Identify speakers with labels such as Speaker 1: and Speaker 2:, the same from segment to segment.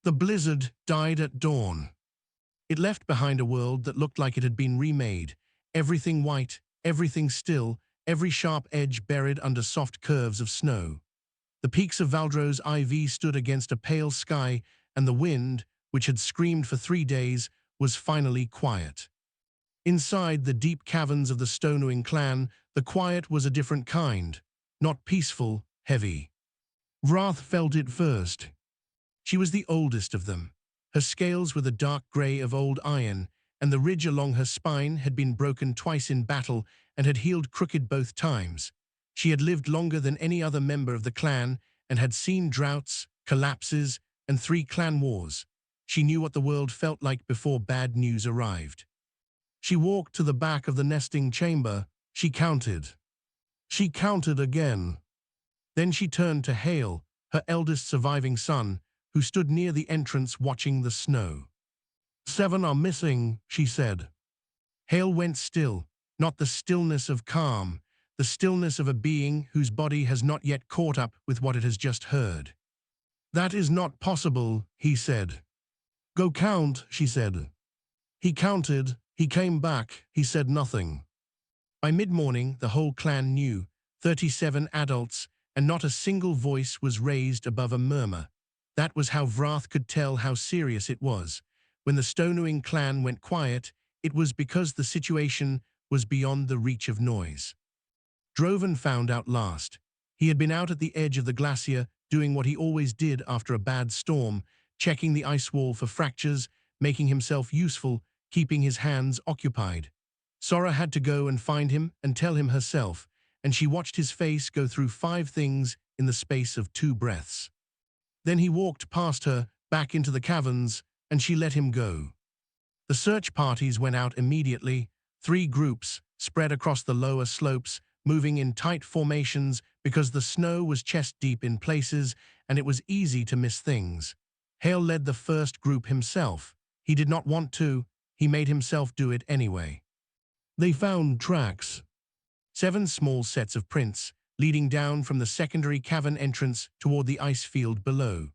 Speaker 1: The blizzard died at dawn. It left behind a world that looked like it had been remade. Everything white, everything still, every sharp edge buried under soft curves of snow. The peaks of Valdro's IV stood against a pale sky, and the wind, which had screamed for 3 days, was finally quiet. Inside the deep caverns of the Stonewing clan, the quiet was a different kind, not peaceful, heavy. Wrath felt it first. She was the oldest of them. Her scales were the dark grey of old iron, and the ridge along her spine had been broken twice in battle and had healed crooked both times. She had lived longer than any other member of the clan and had seen droughts, collapses, and 3 clan wars. She knew what the world felt like before bad news arrived. She walked to the back of the nesting chamber. She counted. She counted again. Then she turned to Hale, her eldest surviving son, who stood near the entrance watching the snow. 7 are missing, she said. Hale went still, not the stillness of calm, the stillness of a being whose body has not yet caught up with what it has just heard. That is not possible, he said. Go count, she said. He counted, he came back, he said nothing. By mid-morning, the whole clan knew, 37 adults, and not a single voice was raised above a murmur. That was how Wrath could tell how serious it was. When the Stonewing clan went quiet, it was because the situation was beyond the reach of noise. Drovan found out last. He had been out at the edge of the glacier, doing what he always did after a bad storm, checking the ice wall for fractures, making himself useful, keeping his hands occupied. Sora had to go and find him and tell him herself, and she watched his face go through 5 things in the space of 2 breaths. Then he walked past her, back into the caverns, and she let him go. The search parties went out immediately, 3 groups, spread across the lower slopes, moving in tight formations because the snow was chest-deep in places and it was easy to miss things. Hale led the first group himself. He did not want to, he made himself do it anyway. They found tracks. 7 small sets of prints, leading down from the secondary cavern entrance toward the ice field below.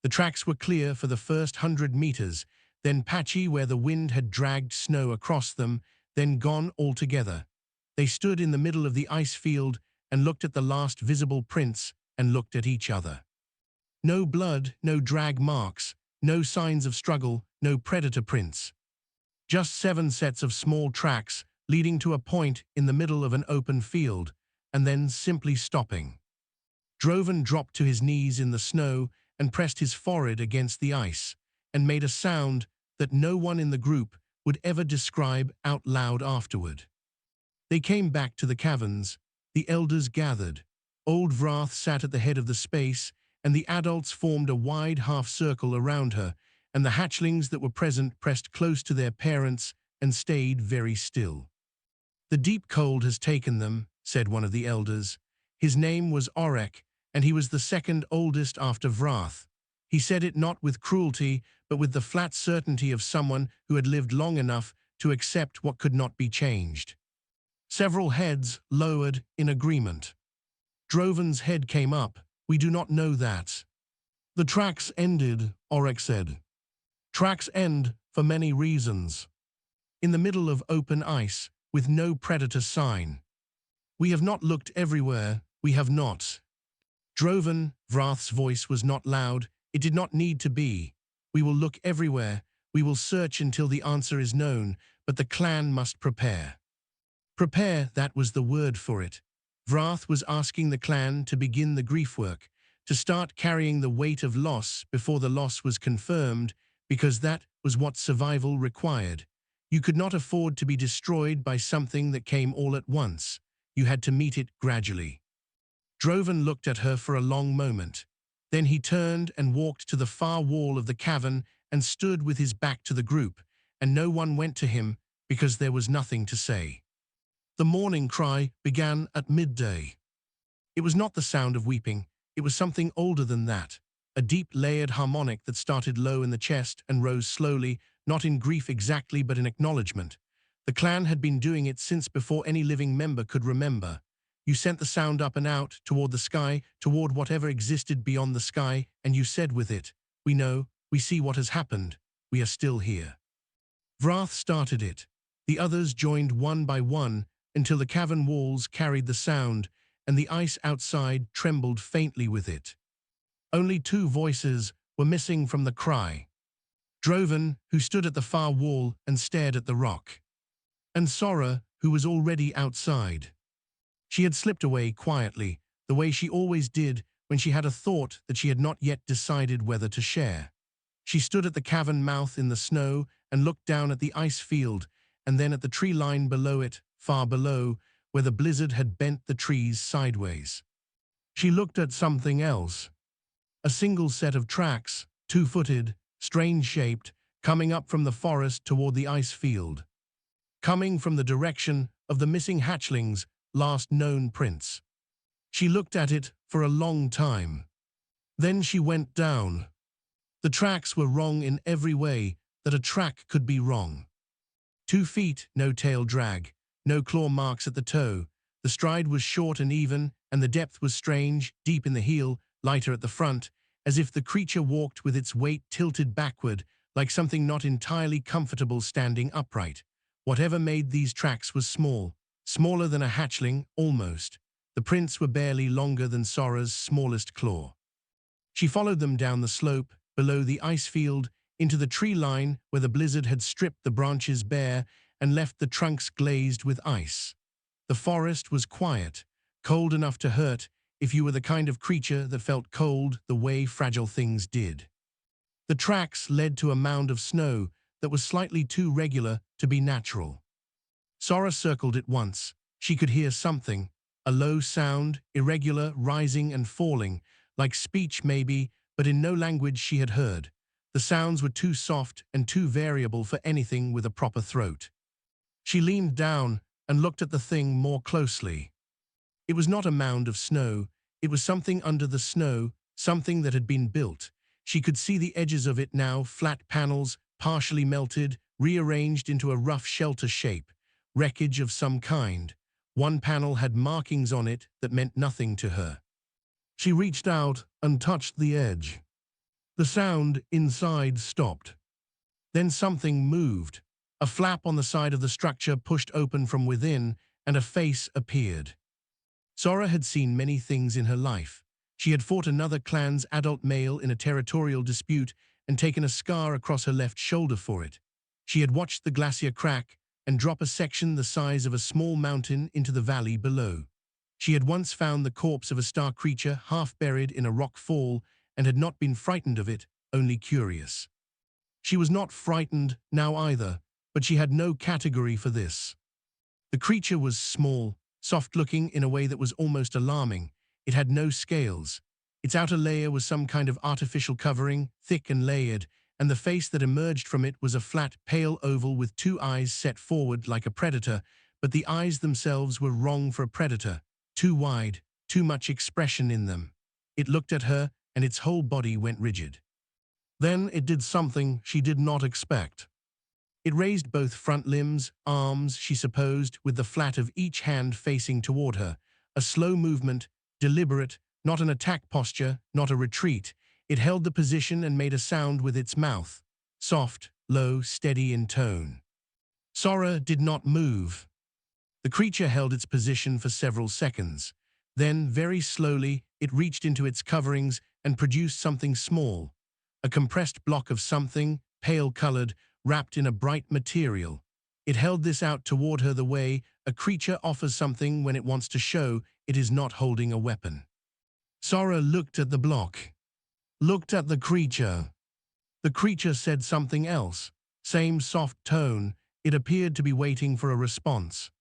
Speaker 1: The tracks were clear for the first 100 meters, then patchy where the wind had dragged snow across them, then gone altogether. They stood in the middle of the ice field and looked at the last visible prints and looked at each other. No blood, no drag marks, no signs of struggle, no predator prints. Just 7 sets of small tracks leading to a point in the middle of an open field, and then simply stopping. Drovan dropped to his knees in the snow and pressed his forehead against the ice, and made a sound that no one in the group would ever describe out loud afterward. They came back to the caverns. The elders gathered. Old Wrath sat at the head of the space, and the adults formed a wide half-circle around her, and the hatchlings that were present pressed close to their parents and stayed very still. The deep cold has taken them, said one of the elders. His name was Orc, and he was the second oldest after Wrath. He said it not with cruelty, but with the flat certainty of someone who had lived long enough to accept what could not be changed. Several heads lowered in agreement. Drovan's head came up. We do not know that. The tracks ended, Orc said. Tracks end for many reasons. In the middle of open ice, with no predator sign. We have not looked everywhere, we have not. Drovan, Wrath's voice was not loud, it did not need to be. We will look everywhere, we will search until the answer is known, but the clan must prepare. Prepare, that was the word for it. Wrath was asking the clan to begin the grief work, to start carrying the weight of loss before the loss was confirmed, because that was what survival required. You could not afford to be destroyed by something that came all at once. You had to meet it gradually. Drovan looked at her for a long moment. Then he turned and walked to the far wall of the cavern and stood with his back to the group, and no one went to him because there was nothing to say. The mourning cry began at midday. It was not the sound of weeping, it was something older than that, a deep layered harmonic that started low in the chest and rose slowly, not in grief exactly but in acknowledgement. The clan had been doing it since before any living member could remember. You sent the sound up and out, toward the sky, toward whatever existed beyond the sky, and you said with it, we know, we see what has happened. We are still here. Vrath started it. The others joined one by one until the cavern walls carried the sound and the ice outside trembled faintly with it. Only two voices were missing from the cry. Droven, who stood at the far wall and stared at the rock, and Sora, who was already outside. She had slipped away quietly, the way she always did when she had a thought that she had not yet decided whether to share. She stood at the cavern mouth in the snow and looked down at the ice field and then at the tree line below it, far below, where the blizzard had bent the trees sideways. She looked at something else. A single set of tracks, two-footed, strange-shaped, coming up from the forest toward the ice field. Coming from the direction of the missing hatchlings' last known prince. She looked at it for a long time. Then she went down. The tracks were wrong in every way that a track could be wrong. 2 feet, no tail drag, no claw marks at the toe. The stride was short and even, and the depth was strange, deep in the heel, lighter at the front, as if the creature walked with its weight tilted backward, like something not entirely comfortable standing upright. Whatever made these tracks was small, smaller than a hatchling, almost. The prints were barely longer than Sora's smallest claw. She followed them down the slope, below the ice field, into the tree line where the blizzard had stripped the branches bare and left the trunks glazed with ice. The forest was quiet, cold enough to hurt if you were the kind of creature that felt cold the way fragile things did. The tracks led to a mound of snow that was slightly too regular to be natural. Sora circled it once. She could hear something, a low sound, irregular, rising and falling, like speech maybe, but in no language she had heard. The sounds were too soft and too variable for anything with a proper throat. She leaned down and looked at the thing more closely. It was not a mound of snow. It was something under the snow, something that had been built. She could see the edges of it now, flat panels, partially melted, rearranged into a rough shelter shape, wreckage of some kind. One panel had markings on it that meant nothing to her. She reached out and touched the edge. The sound inside stopped. Then something moved. A flap on the side of the structure pushed open from within, and a face appeared. Sora had seen many things in her life. She had fought another clan's adult male in a territorial dispute and taken a scar across her left shoulder for it. She had watched the glacier crack and drop a section the size of a small mountain into the valley below. She had once found the corpse of a star creature half buried in a rock fall and had not been frightened of it, only curious. She was not frightened now either, but she had no category for this. The creature was small, soft-looking in a way that was almost alarming. It had no scales. Its outer layer was some kind of artificial covering, thick and layered, and the face that emerged from it was a flat, pale oval with 2 eyes set forward like a predator, but the eyes themselves were wrong for a predator. Too wide, too much expression in them. It looked at her, and its whole body went rigid. Then it did something she did not expect. It raised both front limbs, arms, she supposed, with the flat of each hand facing toward her. A slow movement, deliberate, not an attack posture, not a retreat. It held the position and made a sound with its mouth. Soft, low, steady in tone. Sora did not move. The creature held its position for several seconds. Then, very slowly, it reached into its coverings and produced something small. A compressed block of something, pale-colored, wrapped in a bright material. It held this out toward her the way a creature offers something when it wants to show it is not holding a weapon. Sora looked at the block. Looked at the creature. The creature said something else. Same soft tone. It appeared to be waiting for a response.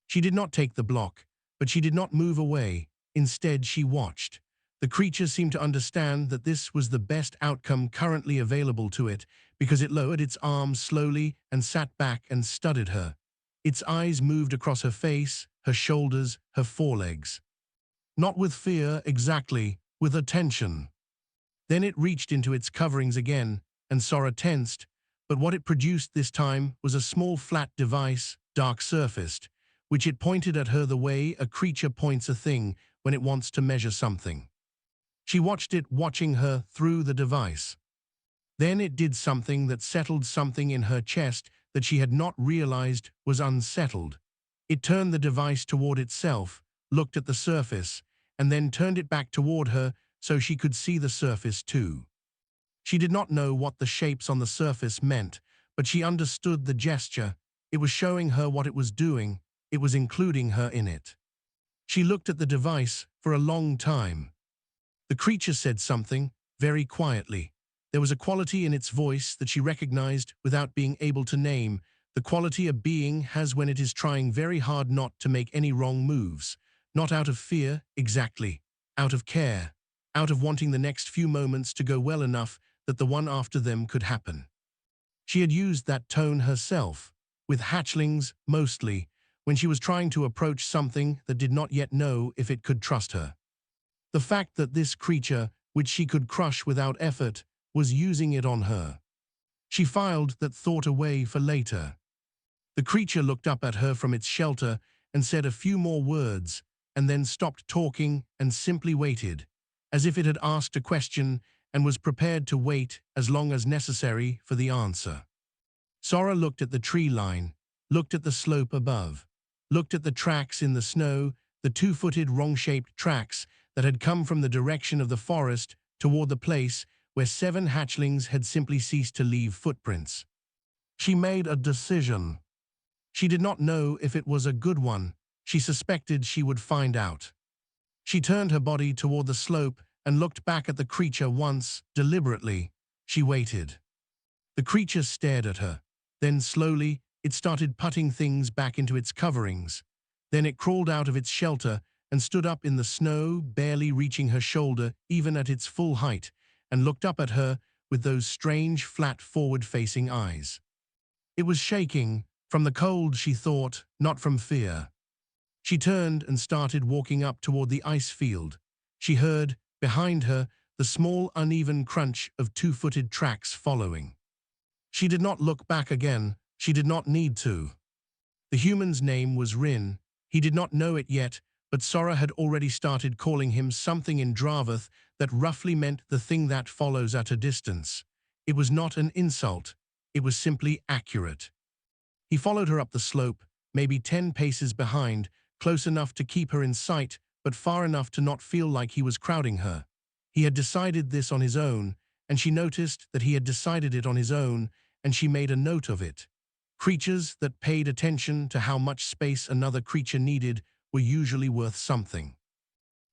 Speaker 1: She did not take the block, but she did not move away. Instead, she watched. The creature seemed to understand that this was the best outcome currently available to it, because it lowered its arms slowly and sat back and studied her. Its eyes moved across her face, her shoulders, her forelegs. Not with fear, exactly, with attention. Then it reached into its coverings again, and Sora tensed, but what it produced this time was a small flat device, dark-surfaced, which it pointed at her the way a creature points a thing when it wants to measure something. She watched it watching her through the device. Then it did something that settled something in her chest that she had not realized was unsettled. It turned the device toward itself, looked at the surface, and then turned it back toward her so she could see the surface too. She did not know what the shapes on the surface meant, but she understood the gesture. It was showing her what it was doing. It was including her in it. She looked at the device for a long time. The creature said something, very quietly. There was a quality in its voice that she recognized without being able to name, the quality a being has when it is trying very hard not to make any wrong moves. Not out of fear, exactly. Out of care. Out of wanting the next few moments to go well enough that the one after them could happen. She had used that tone herself, with hatchlings mostly, when she was trying to approach something that did not yet know if it could trust her. The fact that this creature, which she could crush without effort, was using it on her. She filed that thought away for later. The creature looked up at her from its shelter and said a few more words, and then stopped talking and simply waited, as if it had asked a question and was prepared to wait as long as necessary for the answer. Sora looked at the tree line, looked at the slope above, looked at the tracks in the snow, the two-footed wrong-shaped tracks that had come from the direction of the forest toward the place where 7 hatchlings had simply ceased to leave footprints. She made a decision. She did not know if it was a good one. She suspected she would find out. She turned her body toward the slope and looked back at the creature once, deliberately. She waited. The creature stared at her. Then slowly, it started putting things back into its coverings. Then it crawled out of its shelter and stood up in the snow, barely reaching her shoulder even at its full height, and looked up at her with those strange, flat, forward-facing eyes. It was shaking, from the cold, she thought, not from fear. She turned and started walking up toward the ice field. She heard, behind her, the small, uneven crunch of two-footed tracks following. She did not look back again. She did not need to. The human's name was Rin. He did not know it yet, but Sora had already started calling him something in Dravath that roughly meant the thing that follows at a distance. It was not an insult. It was simply accurate. He followed her up the slope, maybe 10 paces behind, close enough to keep her in sight, but far enough to not feel like he was crowding her. He had decided this on his own, and she noticed that he had decided it on his own, and she made a note of it. Creatures that paid attention to how much space another creature needed were usually worth something.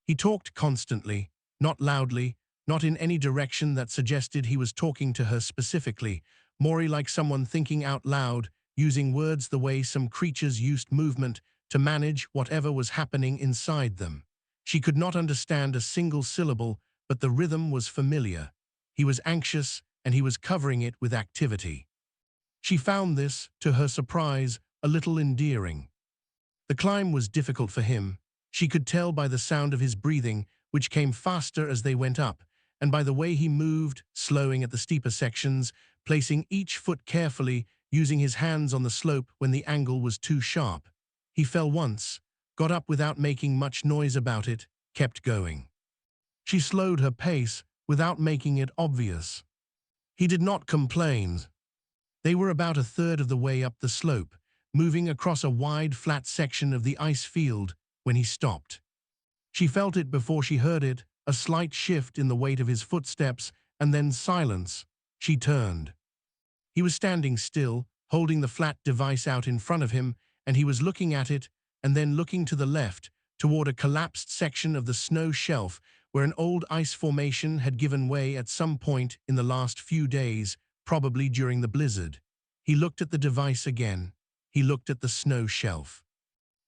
Speaker 1: He talked constantly, not loudly, not in any direction that suggested he was talking to her specifically, more like someone thinking out loud, using words the way some creatures used movement to manage whatever was happening inside them. She could not understand a single syllable, but the rhythm was familiar. He was anxious, and he was covering it with activity. She found this, to her surprise, a little endearing. The climb was difficult for him. She could tell by the sound of his breathing, which came faster as they went up, and by the way he moved, slowing at the steeper sections, placing each foot carefully, using his hands on the slope when the angle was too sharp. He fell once, got up without making much noise about it, kept going. She slowed her pace without making it obvious. He did not complain. They were about a third of the way up the slope, moving across a wide, flat section of the ice field, when he stopped. She felt it before she heard it, a slight shift in the weight of his footsteps, and then silence. She turned. He was standing still, holding the flat device out in front of him, and he was looking at it, and then looking to the left, toward a collapsed section of the snow shelf where an old ice formation had given way at some point in the last few days, probably during the blizzard. He looked at the device again. He looked at the snow shelf.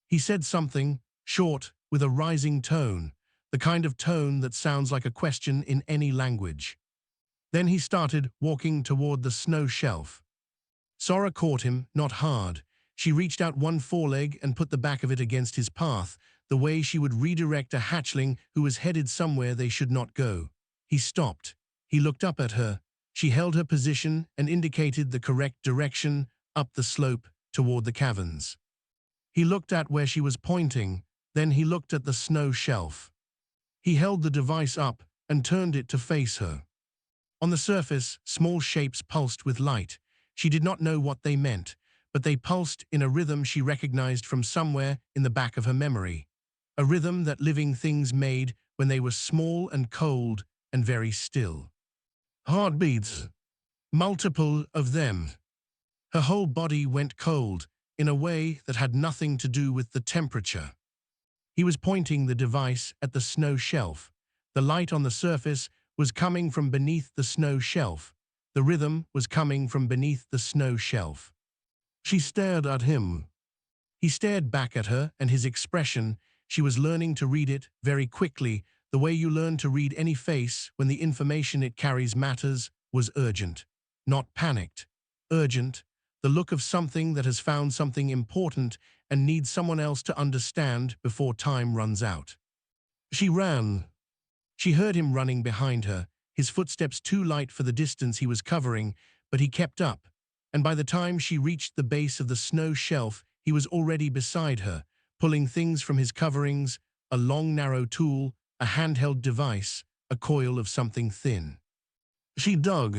Speaker 1: He said something, short, with a rising tone, the kind of tone that sounds like a question in any language. Then he started walking toward the snow shelf. Sora caught him, not hard. She reached out one foreleg and put the back of it against his path, the way she would redirect a hatchling who was headed somewhere they should not go. He stopped. He looked up at her. She held her position and indicated the correct direction, up the slope, toward the caverns. He looked at where she was pointing, then he looked at the snow shelf. He held the device up and turned it to face her. On the surface, small shapes pulsed with light. She did not know what they meant, but they pulsed in a rhythm she recognized from somewhere in the back of her memory. A rhythm that living things made when they were small and cold and very still. Heartbeats. Multiple of them. Her whole body went cold in a way that had nothing to do with the temperature. He was pointing the device at the snow shelf. The light on the surface was coming from beneath the snow shelf. The rhythm was coming from beneath the snow shelf. She stared at him. He stared back at her, and his expression, she was learning to read it very quickly, the way you learn to read any face when the information it carries matters, was urgent. Not panicked. Urgent. The look of something that has found something important and needs someone else to understand before time runs out. She ran. She heard him running behind her, his footsteps too light for the distance he was covering, but he kept up, and by the time she reached the base of the snow shelf, he was already beside her, pulling things from his coverings, a long narrow tool, a handheld device, a coil of something thin. She dug.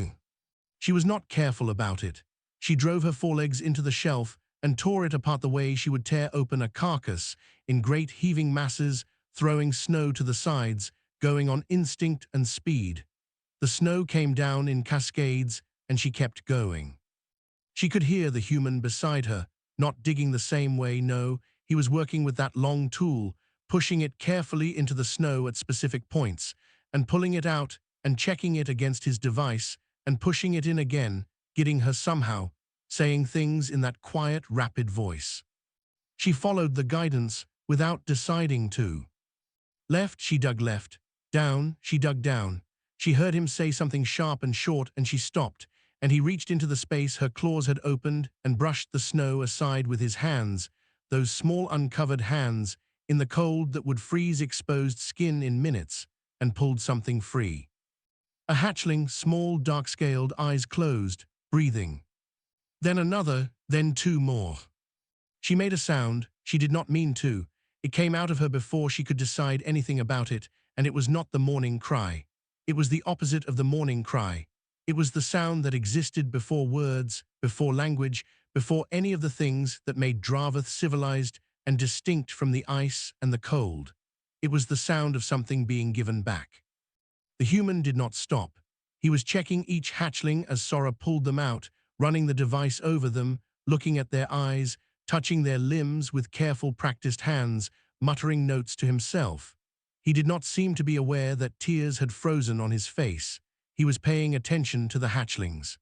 Speaker 1: She was not careful about it. She drove her forelegs into the shelf and tore it apart the way she would tear open a carcass, in great heaving masses, throwing snow to the sides, going on instinct and speed. The snow came down in cascades, and she kept going. She could hear the human beside her, not digging the same way, no, he was working with that long tool, pushing it carefully into the snow at specific points, and pulling it out and checking it against his device, and pushing it in again, getting her somehow, saying things in that quiet, rapid voice. She followed the guidance without deciding to. Left, she dug left. Down, she dug down. She heard him say something sharp and short, and she stopped, and he reached into the space her claws had opened and brushed the snow aside with his hands, those small uncovered hands, in the cold that would freeze exposed skin in minutes, and pulled something free. A hatchling, small, dark-scaled, eyes closed, breathing. Then another, then two more. She made a sound. She did not mean to. It came out of her before she could decide anything about it, and it was not the mourning cry. It was the opposite of the mourning cry. It was the sound that existed before words, before language, before any of the things that made Dravath civilized and distinct from the ice and the cold. It was the sound of something being given back. The human did not stop. He was checking each hatchling as Sora pulled them out, running the device over them, looking at their eyes, touching their limbs with careful practiced hands, muttering notes to himself. He did not seem to be aware that tears had frozen on his face. He was paying attention to the hatchlings.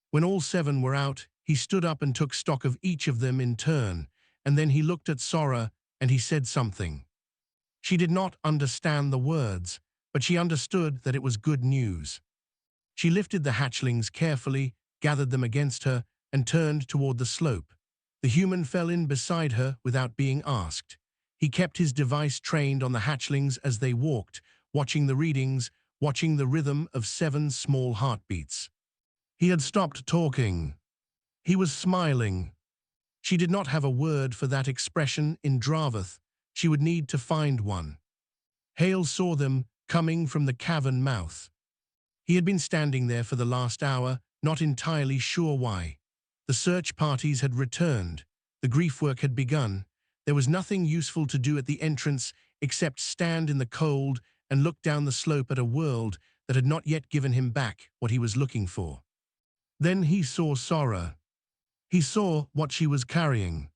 Speaker 1: When all 7 were out, he stood up and took stock of each of them in turn, and then he looked at Sora and he said something. She did not understand the words, but she understood that it was good news. She lifted the hatchlings carefully, gathered them against her, and turned toward the slope. The human fell in beside her without being asked. He kept his device trained on the hatchlings as they walked, watching the readings, watching the rhythm of 7 small heartbeats. He had stopped talking. He was smiling. She did not have a word for that expression in Dravath. She would need to find one. Hale saw them coming from the cavern mouth. He had been standing there for the last hour, not entirely sure why. The search parties had returned. The grief work had begun. There was nothing useful to do at the entrance except stand in the cold and look down the slope at a world that had not yet given him back what he was looking for. Then he saw Sora. He saw what she was carrying.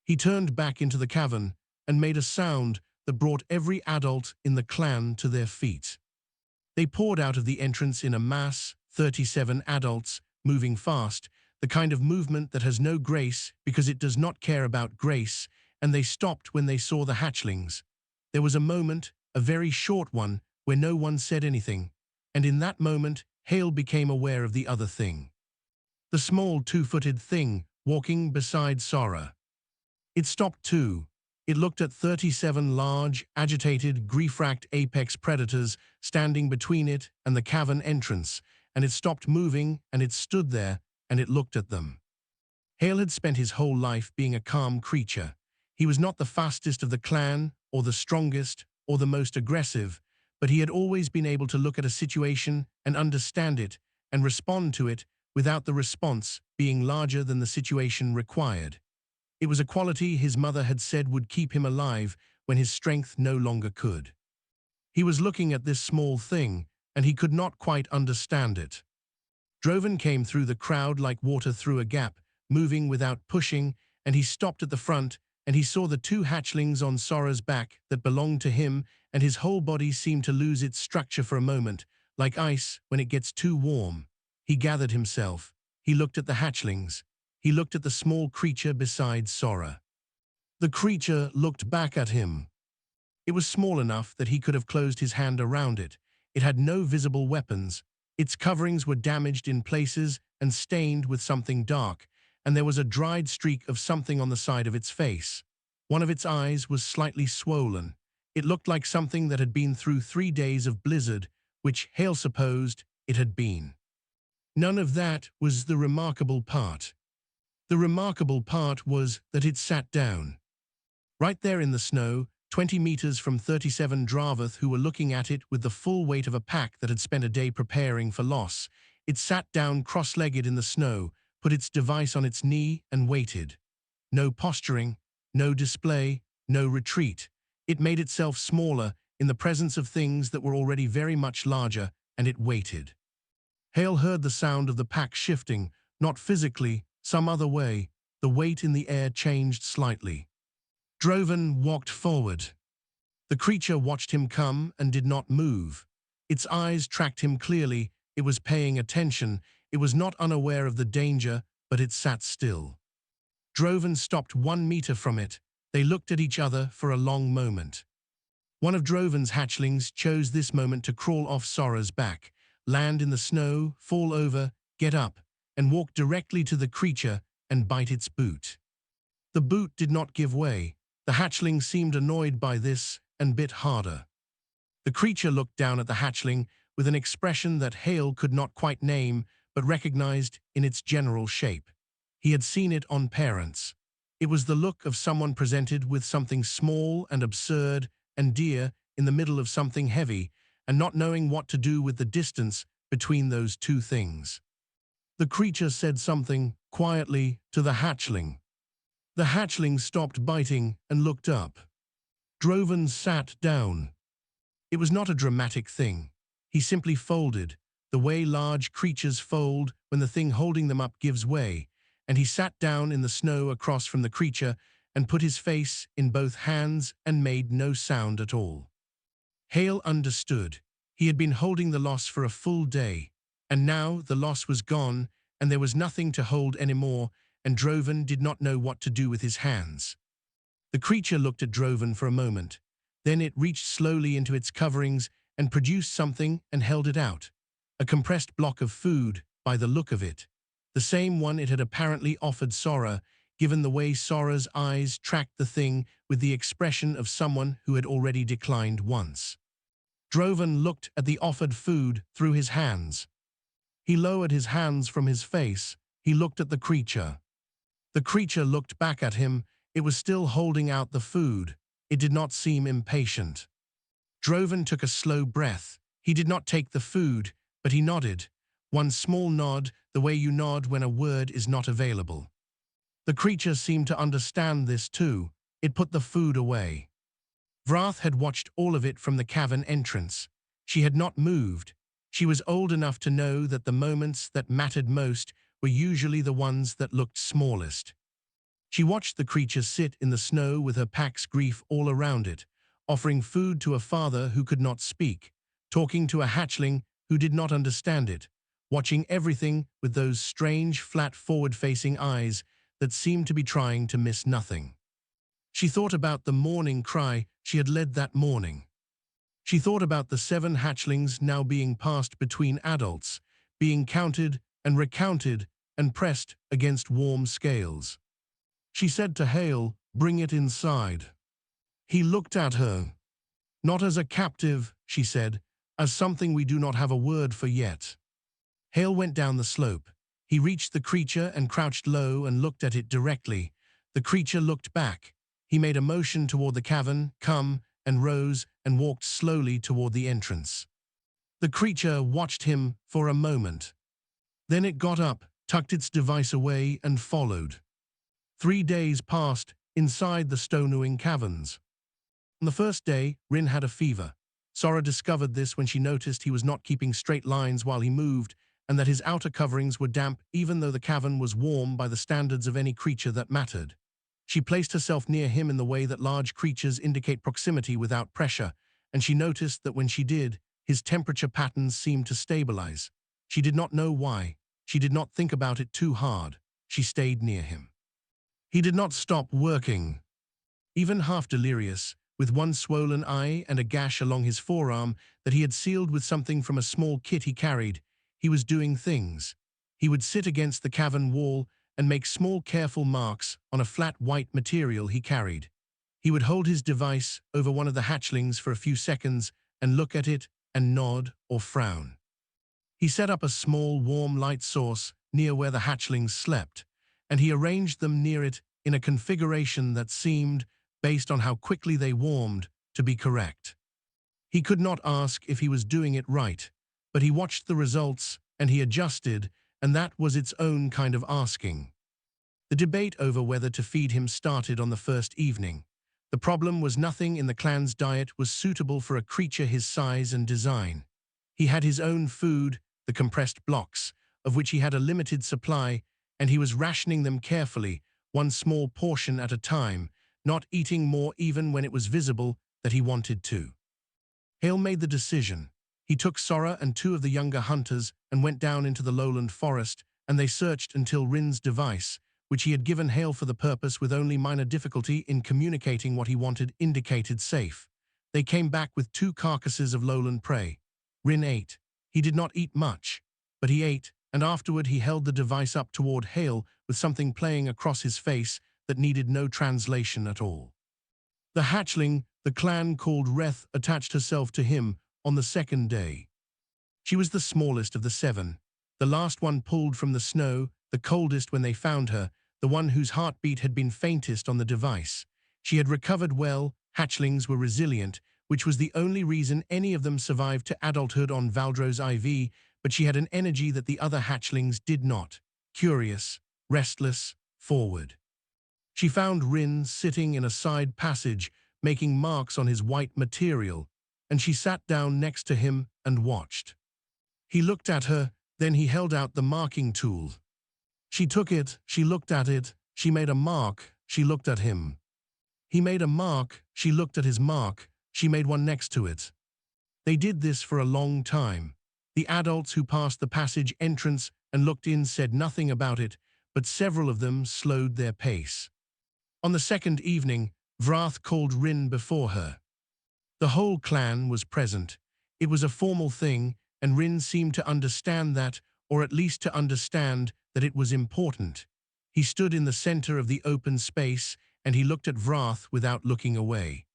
Speaker 1: He turned back into the cavern and made a sound that brought every adult in the clan to their feet. They poured out of the entrance in a mass, 37 adults, moving fast, the kind of movement that has no grace because it does not care about grace, and they stopped when they saw the hatchlings. There was a moment, a very short one, where no one said anything, and in that moment, Hale became aware of the other thing. The small 2-footed thing walking beside Sora. It stopped too. It looked at 37 large, agitated, grief-racked apex predators standing between it and the cavern entrance, and it stopped moving, and it stood there, and it looked at them. Hale had spent his whole life being a calm creature. He was not the fastest of the clan, or the strongest, or the most aggressive, but he had always been able to look at a situation and understand it and respond to it without the response being larger than the situation required. It was a quality his mother had said would keep him alive when his strength no longer could. He was looking at this small thing, and he could not quite understand it. Droven came through the crowd like water through a gap, moving without pushing, and he stopped at the front, and he saw the two hatchlings on Sora's back that belonged to him, and his whole body seemed to lose its structure for a moment, like ice when it gets too warm. He gathered himself. He looked at the hatchlings. He looked at the small creature beside Sora. The creature looked back at him. It was small enough that he could have closed his hand around it. It had no visible weapons. Its coverings were damaged in places and stained with something dark, and there was a dried streak of something on the side of its face. One of its eyes was slightly swollen. It looked like something that had been through 3 days of blizzard, which Hale supposed it had been. None of that was the remarkable part. The remarkable part was that it sat down. Right there in the snow, 20 meters from 37 Dravath, who were looking at it with the full weight of a pack that had spent a day preparing for loss. It sat down cross-legged in the snow, put its device on its knee, and waited. No posturing, no display, no retreat. It made itself smaller in the presence of things that were already very much larger, and it waited. Hale heard the sound of the pack shifting, not physically, some other way. The weight in the air changed slightly. Droven walked forward. The creature watched him come and did not move. Its eyes tracked him clearly. It was paying attention. It was not unaware of the danger, but it sat still. Droven stopped 1 meter from it. They looked at each other for a long moment. One of Droven's hatchlings chose this moment to crawl off Sora's back, land in the snow, fall over, get up, and walk directly to the creature and bite its boot. The boot did not give way. The hatchling seemed annoyed by this and bit harder. The creature looked down at the hatchling with an expression that Hale could not quite name, but recognized in its general shape. He had seen it on parents. It was the look of someone presented with something small and absurd and dear in the middle of something heavy, and not knowing what to do with the distance between those two things. The creature said something quietly to the hatchling. The hatchling stopped biting and looked up. Droven sat down. It was not a dramatic thing. He simply folded, the way large creatures fold when the thing holding them up gives way, and he sat down in the snow across from the creature and put his face in both hands and made no sound at all. Hale understood. He had been holding the loss for a full day, and now the loss was gone, and there was nothing to hold anymore, and Droven did not know what to do with his hands. The creature looked at Droven for a moment. Then it reached slowly into its coverings and produced something and held it out. A compressed block of food, by the look of it. The same one it had apparently offered Sora, given the way Sora's eyes tracked the thing with the expression of someone who had already declined once. Droven looked at the offered food through his hands. He lowered his hands from his face. He looked at the creature. The creature looked back at him. It was still holding out the food. It did not seem impatient. Droven took a slow breath. He did not take the food, but he nodded. One small nod, the way you nod when a word is not available. The creature seemed to understand this too. It put the food away. Vrath had watched all of it from the cavern entrance. She had not moved. She was old enough to know that the moments that mattered most were usually the ones that looked smallest. She watched the creature sit in the snow with her pack's grief all around it, offering food to a father who could not speak, talking to a hatchling who did not understand it, watching everything with those strange, flat, forward-facing eyes that seemed to be trying to miss nothing. She thought about the mourning cry she had led that morning. She thought about the 7 hatchlings now being passed between adults, being counted and recounted and pressed against warm scales. She said to Hale, "Bring it inside." He looked at her. "Not as a captive," she said, "as something we do not have a word for yet." Hale went down the slope. He reached the creature and crouched low and looked at it directly. The creature looked back. He made a motion toward the cavern, "Come," and rose and walked slowly toward the entrance. The creature watched him for a moment. Then it got up, tucked its device away, and followed. 3 days passed inside the Stonewing Caverns. On the first day, Rin had a fever. Sora discovered this when she noticed he was not keeping straight lines while he moved, and that his outer coverings were damp even though the cavern was warm by the standards of any creature that mattered. She placed herself near him in the way that large creatures indicate proximity without pressure, and she noticed that when she did, his temperature patterns seemed to stabilize. She did not know why. She did not think about it too hard. She stayed near him. He did not stop working. Even half delirious, with one swollen eye and a gash along his forearm that he had sealed with something from a small kit he carried, he was doing things. He would sit against the cavern wall and make small careful marks on a flat white material he carried. He would hold his device over one of the hatchlings for a few seconds and look at it and nod or frown. He set up a small warm light source near where the hatchlings slept, and he arranged them near it in a configuration that seemed, based on how quickly they warmed, to be correct. He could not ask if he was doing it right, but he watched the results and he adjusted, and that was its own kind of asking. The debate over whether to feed him started on the first evening. The problem was nothing in the clan's diet was suitable for a creature his size and design. He had his own food, the compressed blocks, of which he had a limited supply, and he was rationing them carefully, one small portion at a time, not eating more even when it was visible that he wanted to. Hale made the decision. He took Sora and 2 of the younger hunters and went down into the lowland forest, and they searched until Rin's device, which he had given Hale for the purpose with only minor difficulty in communicating what he wanted, indicated safe. They came back with 2 carcasses of lowland prey. Rin ate. He did not eat much, but he ate, and afterward he held the device up toward Hale with something playing across his face that needed no translation at all. The hatchling, the clan called Reth, attached herself to him on the second day. She was the smallest of the 7, the last one pulled from the snow, the coldest when they found her, the one whose heartbeat had been faintest on the device. She had recovered well, hatchlings were resilient, which was the only reason any of them survived to adulthood on Valdro's IV, but she had an energy that the other hatchlings did not. Curious, restless, forward. She found Rin sitting in a side passage, making marks on his white material, and she sat down next to him and watched. He looked at her, then he held out the marking tool. She took it, she looked at it, she made a mark, she looked at him. He made a mark, she looked at his mark, she made one next to it. They did this for a long time. The adults who passed the passage entrance and looked in said nothing about it, but several of them slowed their pace. On the second evening, Vrath called Rin before her. The whole clan was present. It was a formal thing, and Rin seemed to understand that, or at least to understand that it was important. He stood in the center of the open space, and he looked at Vrath without looking away.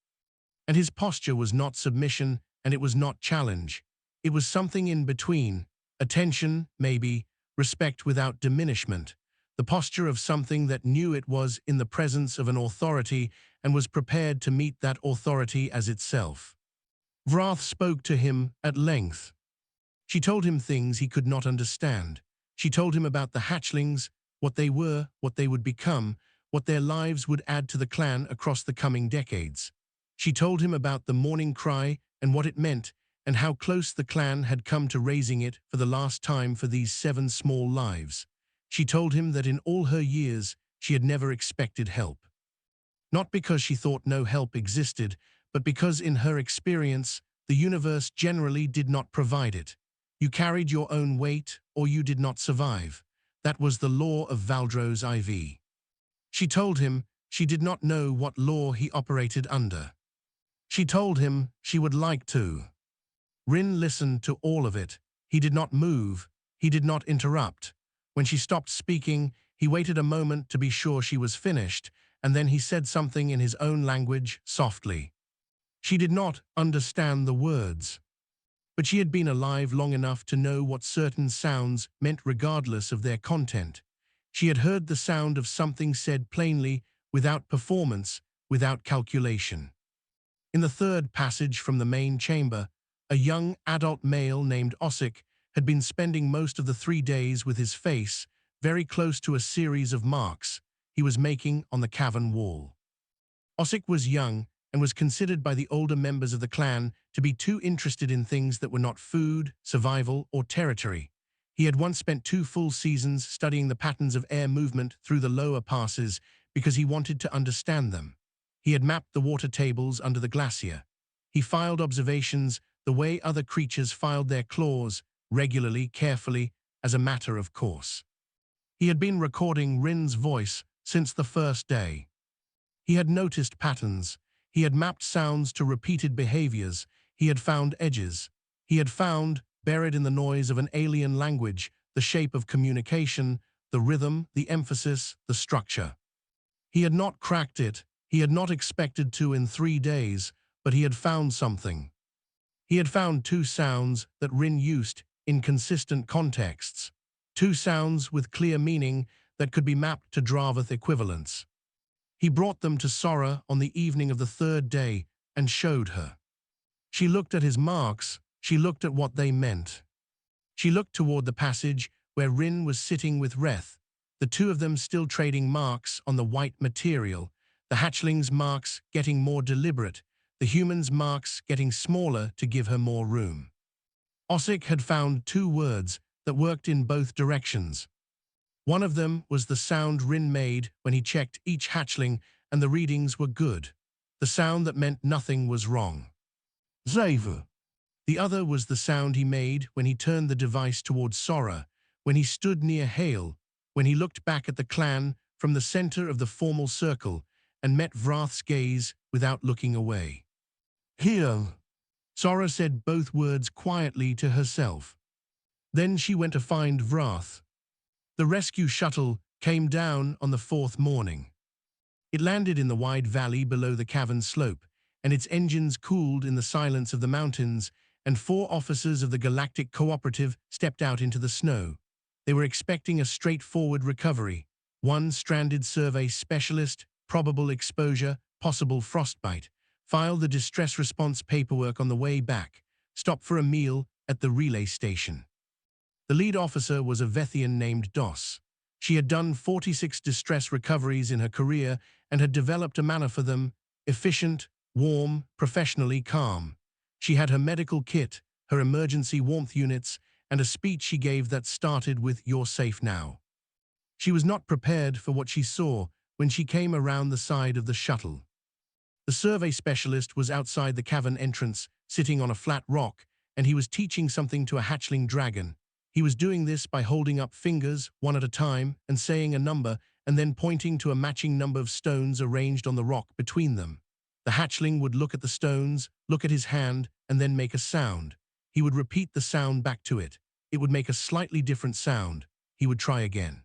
Speaker 1: And his posture was not submission, and it was not challenge. It was something in between, attention, maybe, respect without diminishment, the posture of something that knew it was in the presence of an authority and was prepared to meet that authority as itself. Vrath spoke to him at length. She told him things he could not understand. She told him about the hatchlings, what they were, what they would become, what their lives would add to the clan across the coming decades. She told him about the Mourning cry and what it meant, and how close the clan had come to raising it for the last time for these 7 small lives. She told him that in all her years, she had never expected help. Not because she thought no help existed, but because in her experience, the universe generally did not provide it. You carried your own weight, or you did not survive. That was the law of Valdro's IV. She told him she did not know what law he operated under. She told him she would like to. Rin listened to all of it. He did not move. He did not interrupt. When she stopped speaking, he waited a moment to be sure she was finished, and then he said something in his own language, softly. She did not understand the words, but she had been alive long enough to know what certain sounds meant regardless of their content. She had heard the sound of something said plainly, without performance, without calculation. In the third passage from the main chamber, a young adult male named Ossic had been spending most of the 3 days with his face very close to a series of marks he was making on the cavern wall. Ossic was young and was considered by the older members of the clan to be too interested in things that were not food, survival, or territory. He had once spent 2 full seasons studying the patterns of air movement through the lower passes because he wanted to understand them. He had mapped the water tables under the glacier. He filed observations the way other creatures filed their claws, regularly, carefully, as a matter of course. He had been recording Rin's voice since the first day. He had noticed patterns. He had mapped sounds to repeated behaviors. He had found edges. He had found, buried in the noise of an alien language, the shape of communication, the rhythm, the emphasis, the structure. He had not cracked it. He had not expected to in 3 days, but he had found something. He had found 2 sounds that Rin used in consistent contexts. 2 sounds with clear meaning that could be mapped to Dravath equivalents. He brought them to Sora on the evening of the 3rd day and showed her. She looked at his marks. She looked at what they meant. She looked toward the passage where Rin was sitting with Reth, the 2 of them still trading marks on the white material, the Hatchlings' marks getting more deliberate, the humans' marks getting smaller to give her more room. Ossic had found 2 words that worked in both directions. One of them was the sound Rin made when he checked each hatchling and the readings were good, the sound that meant nothing was wrong. Zaver. The other was the sound he made when he turned the device towards Sora, when he stood near Hale, when he looked back at the clan from the center of the formal circle and met Vrath's gaze without looking away. Here. Sora said both words quietly to herself. Then she went to find Vrath. The rescue shuttle came down on the 4th morning. It landed in the wide valley below the cavern slope, and its engines cooled in the silence of the mountains, and 4 officers of the Galactic Cooperative stepped out into the snow. They were expecting a straightforward recovery. 1 stranded survey specialist, probable exposure, possible frostbite. File the distress response paperwork on the way back. Stop for a meal at the relay station. The lead officer was a Vethian named Dos. She had done 46 distress recoveries in her career and had developed a manner for them, efficient, warm, professionally calm. She had her medical kit, her emergency warmth units, and a speech she gave that started with "You're safe now." She was not prepared for what she saw when she came around the side of the shuttle. The survey specialist was outside the cavern entrance, sitting on a flat rock, and he was teaching something to a hatchling dragon. He was doing this by holding up fingers, 1 at a time, and saying a number, and then pointing to a matching number of stones arranged on the rock between them. The hatchling would look at the stones, look at his hand, and then make a sound. He would repeat the sound back to it. It would make a slightly different sound. He would try again.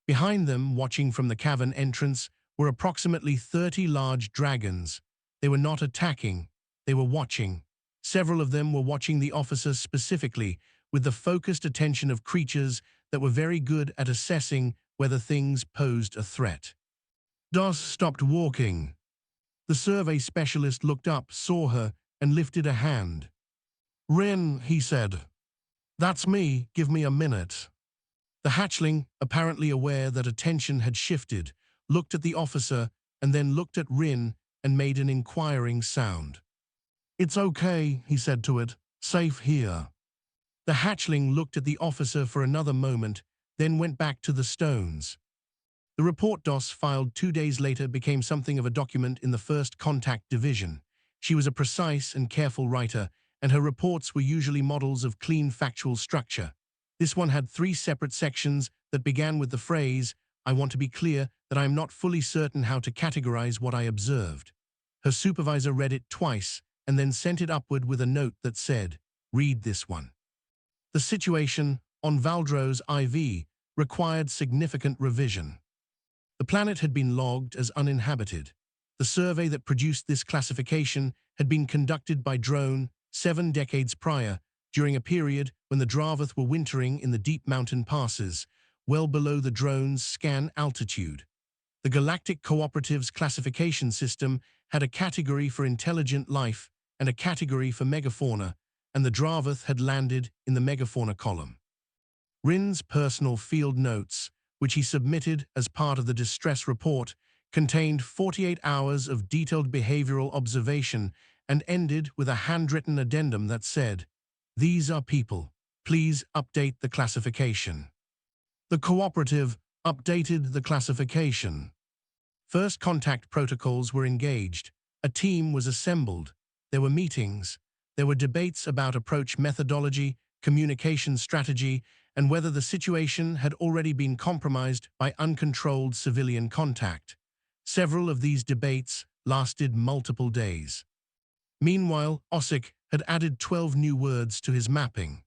Speaker 1: Behind them, watching from the cavern entrance, were approximately 30 large dragons. They were not attacking. They were watching. Several of them were watching the officer specifically, with the focused attention of creatures that were very good at assessing whether things posed a threat. Dos stopped walking. The survey specialist looked up, saw her, and lifted a hand. "Rin," he said. "That's me. Give me a minute." The hatchling, apparently aware that attention had shifted, looked at the officer and then looked at Rin and made an inquiring sound. "It's okay," he said to it. "Safe here." The hatchling looked at the officer for another moment, then went back to the stones. The report Dos filed 2 days later became something of a document in the First Contact Division. She was a precise and careful writer, and her reports were usually models of clean factual structure. This one had 3 separate sections that began with the phrase, "I want to be clear that I am not fully certain how to categorize what I observed." Her supervisor read it twice and then sent it upward with a note that said, "Read this one." The situation on Valdro's IV required significant revision. The planet had been logged as uninhabited. The survey that produced this classification had been conducted by drone 7 decades prior, during a period when the Dravath were wintering in the deep mountain passes, well below the drone's scan altitude. The Galactic Cooperative's classification system had a category for intelligent life and a category for megafauna, and the Dravath had landed in the megafauna column. Rin's personal field notes, which he submitted as part of the distress report, contained 48 hours of detailed behavioral observation and ended with a handwritten addendum that said, "These are people. Please update the classification." The cooperative updated the classification. First contact protocols were engaged. A team was assembled. There were meetings. There were debates about approach methodology, communication strategy, and whether the situation had already been compromised by uncontrolled civilian contact. Several of these debates lasted multiple days. Meanwhile, Ossic had added 12 new words to his mapping.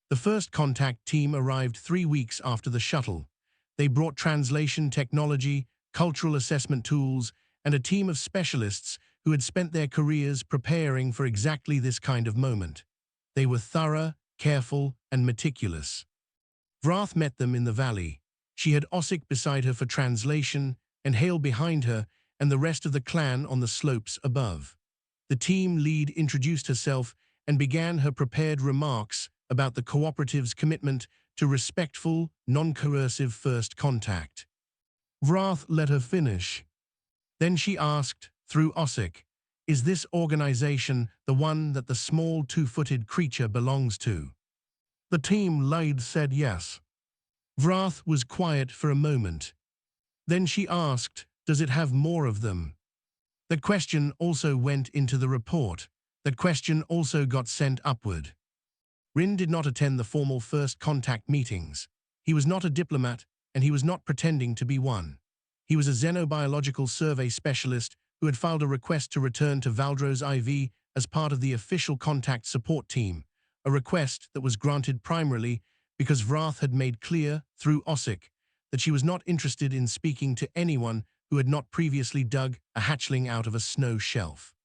Speaker 1: The first contact team arrived 3 weeks after the shuttle. They brought translation technology, cultural assessment tools, and a team of specialists who had spent their careers preparing for exactly this kind of moment. They were thorough, careful, and meticulous. Vrath met them in the valley. She had Ossic beside her for translation, and Hale behind her, and the rest of the clan on the slopes above. The team lead introduced herself and began her prepared remarks about the cooperative's commitment to respectful, non-coercive first contact. Vrath let her finish. Then she asked, through Ossic, "Is this organization the one that the small two-footed creature belongs to?" The team lead said yes. Vrath was quiet for a moment. Then she asked, "Does it have more of them?" That question also went into the report. That question also got sent upward. Rin did not attend the formal first contact meetings. He was not a diplomat, and he was not pretending to be one. He was a xenobiological survey specialist who had filed a request to return to Valdros IV as part of the official contact support team, a request that was granted primarily because Vrath had made clear, through Ossic, that she was not interested in speaking to anyone who had not previously dug a hatchling out of a snow shelf.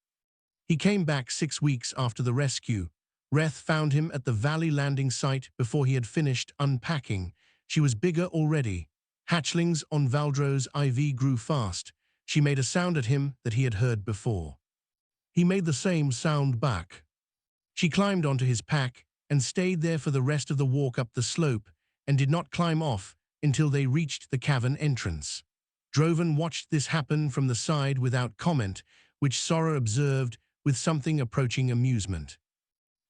Speaker 1: He came back 6 weeks after the rescue. Reth found him at the valley landing site before he had finished unpacking. She was bigger already. Hatchlings on Valdros IV grew fast. She made a sound at him that he had heard before. He made the same sound back. She climbed onto his pack and stayed there for the rest of the walk up the slope and did not climb off until they reached the cavern entrance. Drovan watched this happen from the side without comment, which Sora observed with something approaching amusement.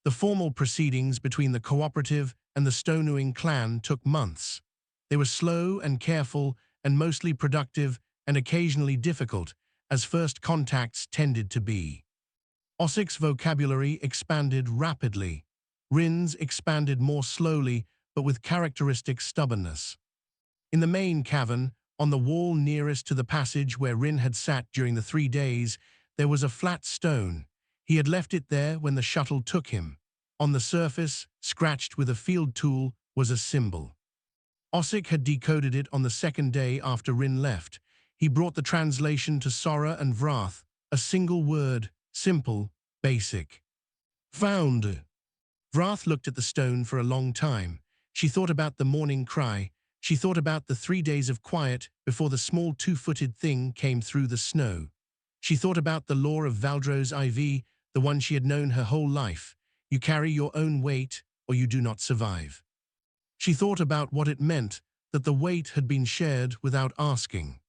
Speaker 1: The formal proceedings between the cooperative and the Stonewing clan took months. They were slow and careful and mostly productive and occasionally difficult, as first contacts tended to be. Ossic's vocabulary expanded rapidly. Rin's expanded more slowly, but with characteristic stubbornness. In the main cavern, on the wall nearest to the passage where Rin had sat during the 3 days, there was a flat stone. He had left it there when the shuttle took him. On the surface, scratched with a field tool, was a symbol. Ossic had decoded it on the 2nd day after Rin left. He brought the translation to Sora and Vrath, a single word, simple, basic. Found. Vrath looked at the stone for a long time. She thought about the morning cry. She thought about the 3 days of quiet before the small two-footed thing came through the snow. She thought about the law of Valdros IV, the one she had known her whole life. You carry your own weight, or you do not survive. She thought about what it meant that the weight had been shared without asking.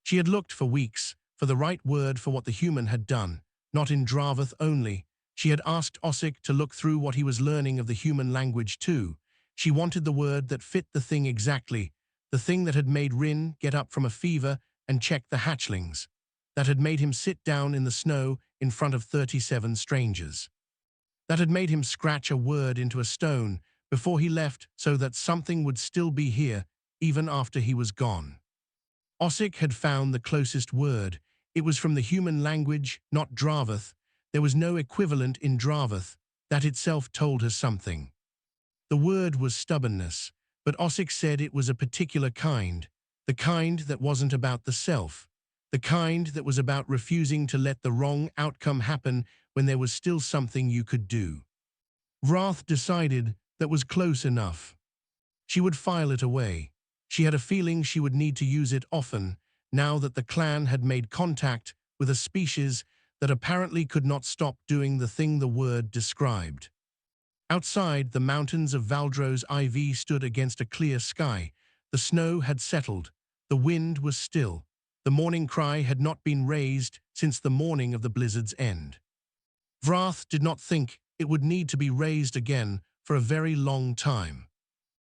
Speaker 1: She had looked for weeks for the right word for what the human had done, not in Dravath only. She had asked Ossic to look through what he was learning of the human language too. She wanted the word that fit the thing exactly, the thing that had made Rin get up from a fever and check the hatchlings, that had made him sit down in the snow in front of 37 strangers, that had made him scratch a word into a stone before he left so that something would still be here even after he was gone. Ossic had found the closest word. It was from the human language, not Dravath. There was no equivalent in Dravath. That itself told her something. The word was stubbornness, but Ossic said it was a particular kind, the kind that wasn't about the self, the kind that was about refusing to let the wrong outcome happen when there was still something you could do. Vrath decided that was close enough. She would file it away. She had a feeling she would need to use it often, now that the clan had made contact with a species that apparently could not stop doing the thing the word described. Outside, the mountains of Valdro's IV stood against a clear sky. The snow had settled. The wind was still. The morning cry had not been raised since the morning of the blizzard's end. Vrath did not think it would need to be raised again for a very long time.